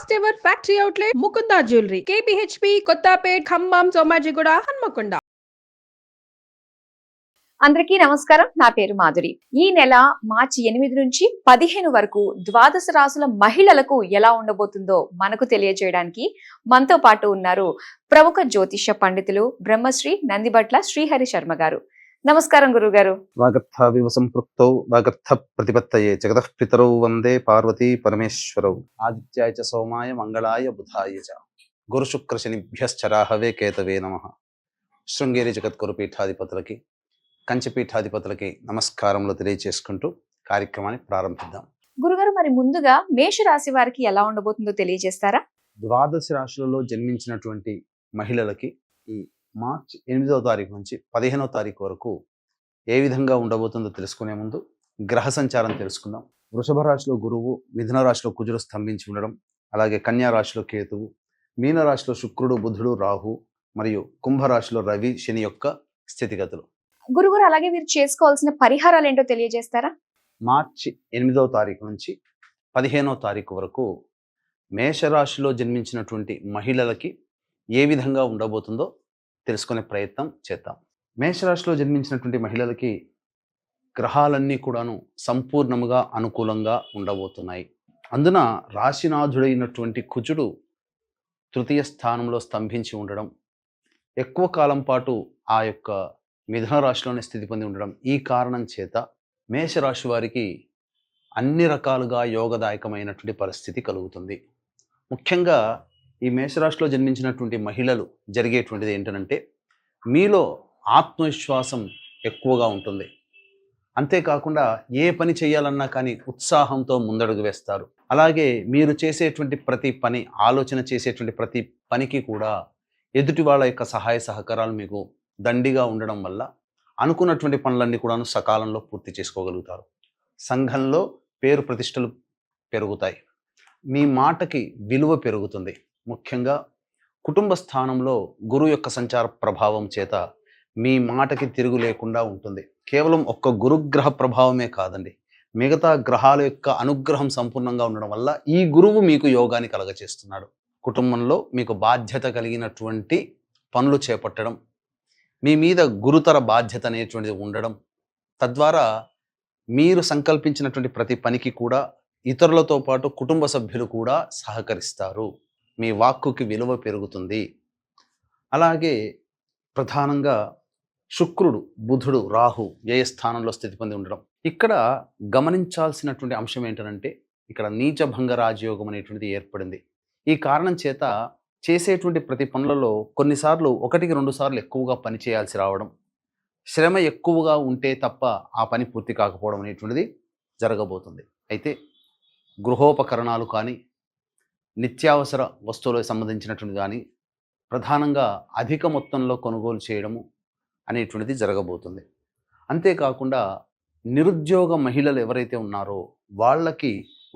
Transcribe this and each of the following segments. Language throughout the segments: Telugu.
First ever factory outlet Mukunda jewellery KPHB Kothapet Khammam Somajiguda Hanamkonda. అందరికీ నమస్కారం. నా పేరు మాధురి. ఈ నెల మార్చి 8 నుంచి 15 వరకు ద్వాదశ రాశుల మహిళలకు ఎలా ఉండబోతుందో మనకు తెలియజేయడానికి మనతో పాటు ఉన్నారు ప్రముఖ జ్యోతిష్య పండితులు బ్రహ్మశ్రీ నందిబట్ల శ్రీహరి శర్మ గారు. నమస్కారం గురుగారు. వాగర్థావివ సంపృక్తౌ వాగర్థ ప్రతిపత్తయే జగతః పితరౌ వందే పార్వతీ పరమేశ్వరౌ ఆదిత్యాయ చ సోమాయ మంగళాయ బుధాయ చ గురు శుక్ర శనిభ్యశ్చరాహవే కేతవే నమః. శృంగేరి జగద్గురు పీఠాధిపతులకి కంచి పీఠాధిపతులకి నమస్కారములు తెలియజేసుకుంటూ కార్యక్రమాన్ని ప్రారంభిద్దాం. గురుగారు, మరి ముందుగా మేషరాశి వారికి ఎలా ఉండబోతుందో తెలియజేస్తారా? ద్వాదశ రాశులలో జన్మించినటువంటి మహిళలకి ఈ మార్చి 8వ తారీఖు నుంచి 15వ తారీఖు వరకు ఏ విధంగా ఉండబోతుందో తెలుసుకునే ముందు గ్రహ సంచారం తెలుసుకుందాం. వృషభ రాశిలో గురువు, మిథున రాశిలో కుజుడు స్తంభించి ఉండడం, అలాగే కన్యా రాశిలో కేతువు, మీన రాశిలో శుక్రుడు, బుధుడు, రాహు మరియు కుంభరాశిలో రవి, శని యొక్క స్థితిగతులు. గురుగారు, అలాగే వీరు చేసుకోవాల్సిన పరిహారాలు ఏంటో తెలియజేస్తారా? మార్చి 8వ తారీఖు నుంచి 15వ తారీఖు వరకు మేషరాశిలో జన్మించినటువంటి మహిళలకి ఏ విధంగా ఉండబోతుందో తెలుసుకునే ప్రయత్నం చేద్దాం. మేషరాశిలో జన్మించినటువంటి మహిళలకి గ్రహాలన్నీ కూడాను సంపూర్ణముగా అనుకూలంగా ఉండబోతున్నాయి. అందున రాశినాథుడైనటువంటి కుజుడు తృతీయ స్థానంలో స్తంభించి ఉండడం, ఎక్కువ కాలం పాటు ఆ యొక్క మిథున రాశిలోనే స్థితి పొంది ఉండడం, ఈ కారణం చేత మేషరాశి వారికి అన్ని రకాలుగా యోగదాయకమైనటువంటి పరిస్థితి కలుగుతుంది. ముఖ్యంగా ఈ మేషరాశిలో జన్మించినటువంటి మహిళలు జరిగేటువంటిది ఏంటంటే, మీలో ఆత్మవిశ్వాసం ఎక్కువగా ఉంటుంది. అంతేకాకుండా ఏ పని చేయాలన్నా కానీ ఉత్సాహంతో ముందడుగు వేస్తారు. అలాగే మీరు చేసేటువంటి ప్రతి పని, ఆలోచన చేసేటువంటి ప్రతి పనికి కూడా ఎదుటి వాళ్ళ యొక్క సహాయ సహకారాలు మీకు దండిగా ఉండడం వల్ల అనుకున్నటువంటి పనులన్నీ కూడాను సకాలంలో పూర్తి చేసుకోగలుగుతారు. సంఘంలో పేరు ప్రతిష్టలు పెరుగుతాయి. మీ మాటకి విలువ పెరుగుతుంది. ముఖ్యంగా కుటుంబ స్థానంలో గురు యొక్క సంచార ప్రభావం చేత మీ మాటకి తిరుగు లేకుండా ఉంటుంది. కేవలం ఒక్క గురుగ్రహ ప్రభావమే కాదండి, మిగతా గ్రహాల యొక్క అనుగ్రహం సంపూర్ణంగా ఉండడం వల్ల ఈ గురువు మీకు యోగాన్ని కలగచేస్తున్నాడు. కుటుంబంలో మీకు బాధ్యత కలిగినటువంటి పనులు చేపట్టడం, మీ మీద గురుతర బాధ్యత అనేటువంటిది ఉండడం, తద్వారా మీరు సంకల్పించినటువంటి ప్రతి పనికి కూడా ఇతరులతో పాటు కుటుంబ సభ్యులు కూడా సహకరిస్తారు. మీ వాక్కుకి విలువ పెరుగుతుంది. అలాగే ప్రధానంగా శుక్రుడు, బుధుడు, రాహు వ్యయ స్థానంలో స్థితి పొంది ఉండడం. ఇక్కడ గమనించాల్సినటువంటి అంశం ఏంటంటే, ఇక్కడ నీచభంగ రాజయోగం అనేటువంటిది ఏర్పడింది. ఈ కారణం చేత చేసేటువంటి ప్రతి పనులలో కొన్నిసార్లు 1-2 సార్లు ఎక్కువగా పని చేయాల్సి రావడం, శ్రమ ఎక్కువగా ఉంటే తప్ప ఆ పని పూర్తి కాకపోవడం అనేటువంటిది జరగబోతుంది. అయితే గృహోపకరణాలు కానీ, నిత్యావసర వస్తువులకు సంబంధించినటువంటి కానీ ప్రధానంగా అధిక మొత్తంలో కొనుగోలు చేయడము అనేటువంటిది జరగబోతుంది. అంతేకాకుండా నిరుద్యోగ మహిళలు ఎవరైతే ఉన్నారో వాళ్ళకి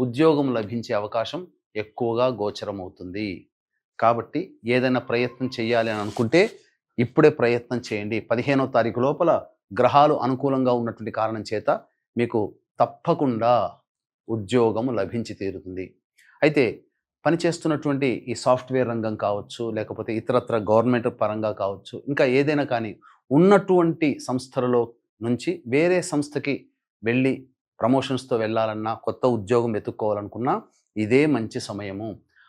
ఉద్యోగం లభించే అవకాశం ఎక్కువగా గోచరం అవుతుంది. కాబట్టి ఏదైనా ప్రయత్నం చేయాలి అని అనుకుంటే ఇప్పుడే ప్రయత్నం చేయండి. 15వ తారీఖు లోపల గ్రహాలు అనుకూలంగా ఉన్నటువంటి కారణం చేత మీకు తప్పకుండా ఉద్యోగము లభించి తీరుతుంది. అయితే పనిచేస్తున్నటువంటి ఈ సాఫ్ట్వేర్ రంగం కావచ్చు, లేకపోతే ఇతరత్ర గవర్నమెంట్ పరంగా కావచ్చు, ఇంకా ఏదైనా కానీ ఉన్నటువంటి సంస్థలలో నుంచి వేరే సంస్థకి వెళ్ళి ప్రమోషన్స్తో వెళ్ళాలన్నా, కొత్త ఉద్యోగం వెతుక్కోవాలనుకున్నా ఇదే మంచి సమయము.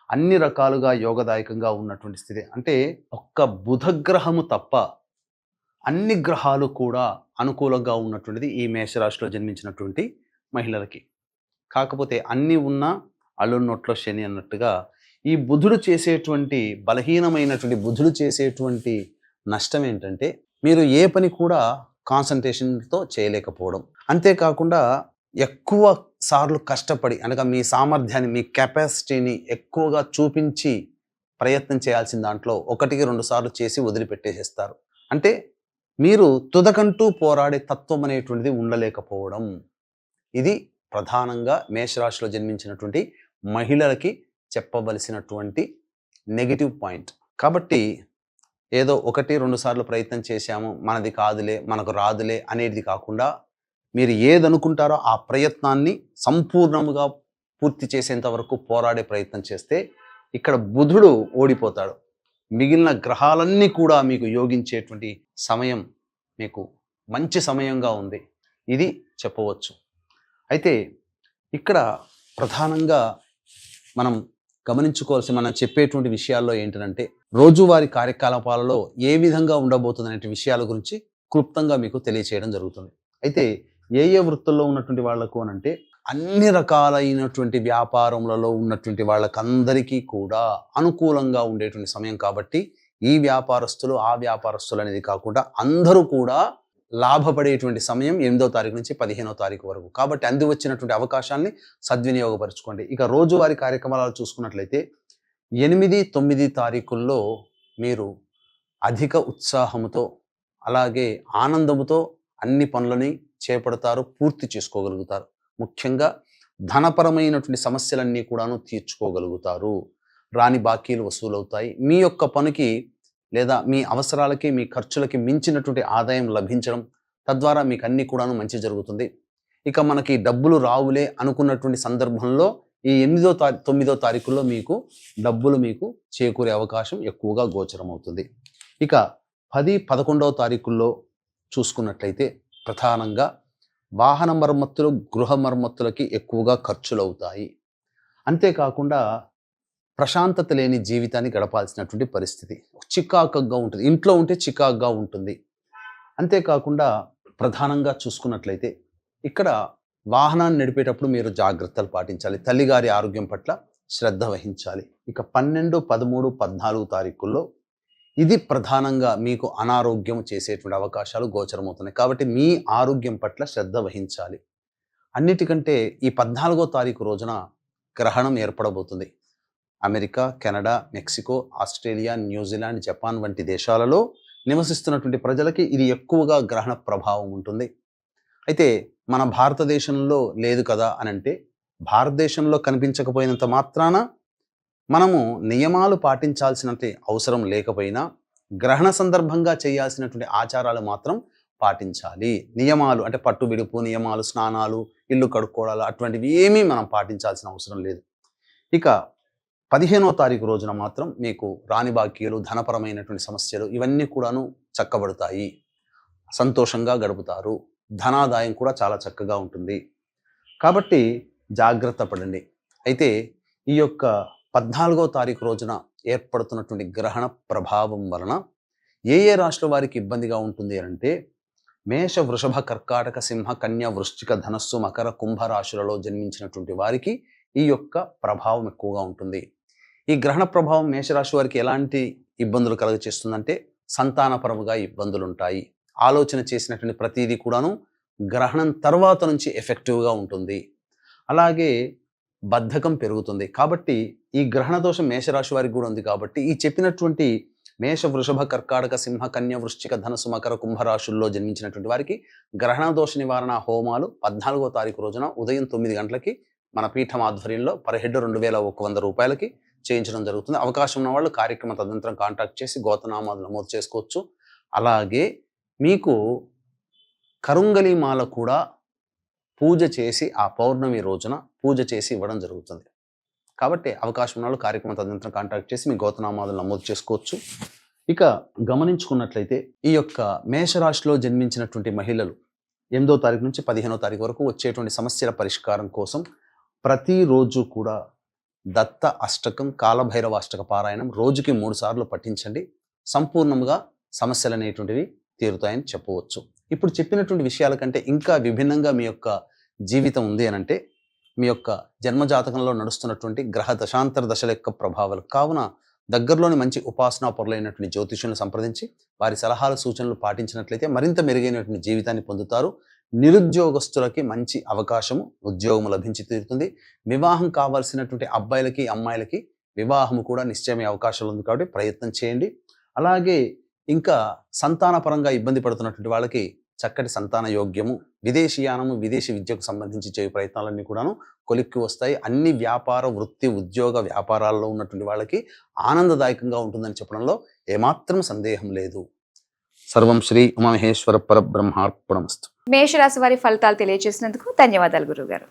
అన్ని రకాలుగా యోగదాయకంగా ఉన్నటువంటి స్థితి. అంటే ఒక్క బుధగ్రహము తప్ప అన్ని గ్రహాలు కూడా అనుకూలంగా ఉన్నటువంటిది ఈ మేషరాశిలో జన్మించినటువంటి మహిళలకి. కాకపోతే అన్నీ ఉన్నా అల్లుడి నోట్లో శని అన్నట్టుగా ఈ బుధుడు చేసేటువంటి బలహీనమైనటువంటి బుధుడు చేసేటువంటి నష్టం ఏంటంటే, మీరు ఏ పని కూడా కాన్సన్ట్రేషన్తో చేయలేకపోవడం. అంతేకాకుండా ఎక్కువ సార్లు కష్టపడి, అనగా మీ సామర్థ్యాన్ని, మీ కెపాసిటీని ఎక్కువగా చూపించి ప్రయత్నం చేయాల్సిన దాంట్లో 1-2 సార్లు చేసి వదిలిపెట్టేసేస్తారు. అంటే మీరు తుదకంటూ పోరాడే తత్వం అనేటువంటిది ఉండలేకపోవడం. ఇది ప్రధానంగా మేషరాశిలో జన్మించినటువంటి మహిళలకి చెప్పవలసినటువంటి నెగిటివ్ పాయింట్. కాబట్టి ఏదో 1-2 సార్లు ప్రయత్నం చేశాము, మనది కాదులే, మనకు రాదులే అనేది కాకుండా మీరు ఏదనుకుంటారో ఆ ప్రయత్నాన్ని సంపూర్ణముగా పూర్తి చేసేంత వరకు పోరాడే ప్రయత్నం చేస్తే ఇక్కడ బుధుడు ఓడిపోతాడు. మిగిలిన గ్రహాలన్నీ కూడా మీకు యోగించేటువంటి సమయం మీకు మంచి సమయంగా ఉంది, ఇది చెప్పవచ్చు. అయితే ఇక్కడ ప్రధానంగా మనం మనం చెప్పేటువంటి విషయాల్లో ఏంటంటే రోజువారీ కార్యకలాపాలలో ఏ విధంగా ఉండబోతుంది అనే విషయాల గురించి క్లుప్తంగా మీకు తెలియచేయడం జరుగుతుంది. అయితే ఏ వృత్తుల్లో ఉన్నటువంటి వాళ్లకు అనంటే అన్ని రకాలైనటువంటి వ్యాపారములలో ఉన్నటువంటి వాళ్ళకందరికీ కూడా అనుకూలంగా ఉండేటువంటి సమయం కాబట్టి ఈ వ్యాపారస్తులు ఆ వ్యాపారస్తులు అనేది కాకుండా అందరూ కూడా లాభపడేటువంటి సమయం 8వ తారీఖు నుంచి 15వ తారీఖు వరకు. కాబట్టి అంది వచ్చినటువంటి అవకాశాన్ని సద్వినియోగపరచుకోండి. ఇక రోజువారీ కార్యక్రమాలు చూసుకున్నట్లయితే 8, 9 తారీఖుల్లో మీరు అధిక ఉత్సాహంతో అలాగే ఆనందముతో అన్ని పనులని చేపడతారు, పూర్తి చేసుకోగలుగుతారు. ముఖ్యంగా ధనపరమైనటువంటి సమస్యలన్నీ కూడాను తీర్చుకోగలుగుతారు. రాని బాకీలు వసూలవుతాయి. మీ యొక్క పనికి లేదా మీ అవసరాలకి మీ ఖర్చులకి మించినటువంటి ఆదాయం లభించడం, తద్వారా మీకు అన్ని కూడాను మంచి జరుగుతుంది. ఇక మనకి డబ్బులు రావులే అనుకున్నటువంటి సందర్భంలో ఈ 8వ 9వ తారీఖుల్లో మీకు డబ్బులు మీకు చేకూరే అవకాశం ఎక్కువగా గోచరం అవుతుంది. ఇక 10, 11వ తారీఖుల్లో చూసుకున్నట్లయితే ప్రధానంగా వాహన మరమ్మతులు, గృహ మరమ్మతులకి ఎక్కువగా ఖర్చులు అవుతాయి. అంతేకాకుండా ప్రశాంతత లేని జీవితాన్ని గడపాల్సినటువంటి పరిస్థితి, చికాకుగా ఉంటుంది. ఇంట్లో ఉంటే చికాకుగా ఉంటుంది. అంతేకాకుండా ప్రధానంగా చూసుకున్నట్లయితే ఇక్కడ వాహనాన్ని నడిపేటప్పుడు మీరు జాగ్రత్తలు పాటించాలి. తల్లిగారి ఆరోగ్యం పట్ల శ్రద్ధ వహించాలి. ఇక 12, 13, 14 తారీఖుల్లో ఇది ప్రధానంగా మీకు అనారోగ్యం చేసేటువంటి అవకాశాలు గోచరమవుతున్నాయి. కాబట్టి మీ ఆరోగ్యం పట్ల శ్రద్ధ వహించాలి. అన్నిటికంటే ఈ 14వ తారీఖు రోజున గ్రహణం ఏర్పడబోతుంది. America, Canada, Mexico, Australia, New Zealand, Japan వంటి దేశాలలో నివసిస్తున్నటువంటి ప్రజలకి ఇది ఎక్కువగా గ్రహణ ప్రభావం ఉంటుంది. అయితే మన భారతదేశంలో లేదు కదా అని అంటే, భారతదేశంలో కనిపించకపోయినంత మాత్రాన మనము నియమాలు పాటించాల్సినటువంటి అవసరం లేకపోయినా గ్రహణ సందర్భంగా చేయాల్సినటువంటి ఆచారాలు మాత్రం పాటించాలి. నియమాలు అంటే పట్టు విడుపు నియమాలు, స్నానాలు, ఇల్లు కడుక్కోవడాలు అటువంటివి ఏమీ మనం పాటించాల్సిన అవసరం లేదు. ఇక 15వ తారీఖు రోజున మాత్రం మీకు రాని బాకీలు, ధనపరమైనటువంటి సమస్యలు ఇవన్నీ కూడాను చక్కబడతాయి. సంతోషంగా గడుపుతారు. ధనాదాయం కూడా చాలా చక్కగా ఉంటుంది. కాబట్టి జాగ్రత్త పడండి. అయితే ఈ యొక్క 14వ తారీఖు రోజున ఏర్పడుతున్నటువంటి గ్రహణ ప్రభావం వలన ఏ రాశుల వారికి ఇబ్బందిగా ఉంటుంది అంటే మేష, వృషభ, కర్కాటక, సింహ, కన్య, వృశ్చిక, ధనస్సు, మకర, కుంభ రాశులలో జన్మించినటువంటి వారికి ఈ యొక్క ప్రభావం ఎక్కువగా ఉంటుంది. ఈ గ్రహణ ప్రభావం మేషరాశి వారికి ఎలాంటి ఇబ్బందులు కలుగచేస్తుందంటే సంతానపరముగా ఇబ్బందులు ఉంటాయి. ఆలోచన చేసినటువంటి ప్రతిదీ కూడాను గ్రహణం తర్వాత నుంచి ఎఫెక్టివ్గా ఉంటుంది. అలాగే బద్ధకం పెరుగుతుంది. కాబట్టి ఈ గ్రహణ దోషం మేషరాశి వారికి కూడా ఉంది. కాబట్టి ఈ చెప్పినటువంటి మేష, వృషభ, కర్కాటక, సింహ, కన్య, వృశ్చిక, ధనస్సు, మకర, కుంభ రాశుల్లో జన్మించినటువంటి వారికి గ్రహణ దోష నివారణ హోమాలు 14వ తారీఖు రోజున ఉదయం 9 గంటలకి మన పీఠం ఆధ్వర్యంలో పర్ హెడ్ 2100 రూపాయలకి చేయించడం జరుగుతుంది. అవకాశం ఉన్న వాళ్ళు కార్యక్రమ తదనంతరం కాంటాక్ట్ చేసి గోతనామాలు నమోదు చేసుకోవచ్చు. అలాగే మీకు కరుంగలి మాల కూడా పూజ చేసి ఆ పౌర్ణమి రోజున పూజ చేసి ఇవ్వడం జరుగుతుంది. కాబట్టి అవకాశం ఉన్న వాళ్ళు కార్యక్రమ తదనంతరం కాంటాక్ట్ చేసి మీ గోతనామాలు నమోదు చేసుకోవచ్చు. ఇక గమనించుకున్నట్లయితే ఈ యొక్క మేషరాశిలో జన్మించినటువంటి మహిళలు 8వ తారీఖు నుంచి 15వ తారీఖు వరకు వచ్చేటువంటి సమస్యల పరిష్కారం కోసం ప్రతిరోజు కూడా దత్త అష్టకం, కాలభైరవ అష్టక పారాయణం రోజుకి 3 సార్లు పఠించండి. సంపూర్ణంగా సమస్యలు అనేటువంటివి తీరుతాయని చెప్పవచ్చు. ఇప్పుడు చెప్పినటువంటి విషయాల కంటే ఇంకా విభిన్నంగా మీ యొక్క జీవితం ఉంది అని అంటే మీ యొక్క జన్మజాతకంలో నడుస్తున్నటువంటి గ్రహ దశాంతర దశల యొక్క ప్రభావాలు కావున దగ్గరలోని మంచి ఉపాసనా పొరలైనటువంటి జ్యోతిష్యులను సంప్రదించి వారి సలహాలు సూచనలు పాటించినట్లయితే మరింత మెరుగైనటువంటి జీవితాన్ని పొందుతారు. నిరుద్యోగస్తులకి మంచి అవకాశము, ఉద్యోగం లభించి తీరుతుంది. వివాహం కావాల్సినటువంటి అబ్బాయిలకి అమ్మాయిలకి వివాహము కూడా నిశ్చయమయ్యే అవకాశాలు ఉంది. కాబట్టి ప్రయత్నం చేయండి. అలాగే ఇంకా సంతానపరంగా ఇబ్బంది పడుతున్నటువంటి వాళ్ళకి చక్కటి సంతాన యోగ్యము, విదేశీయానము, విదేశీ విద్యకు సంబంధించి చేయు ప్రయత్నాలన్నీ కూడాను కొలిక్కి వస్తాయి. అన్ని వ్యాపార, వృత్తి, ఉద్యోగ వ్యాపారాల్లో ఉన్నటువంటి వాళ్ళకి ఆనందదాయకంగా ఉంటుందని చెప్పడంలో ఏమాత్రం సందేహం లేదు. సర్వం శ్రీ ఉమామహేశ్వర పరబ్రహ్మార్పణమస్తు. మేషరాశి వారి ఫలితాలు తెలియజేసినందుకు ధన్యవాదాలు గురువుగారు.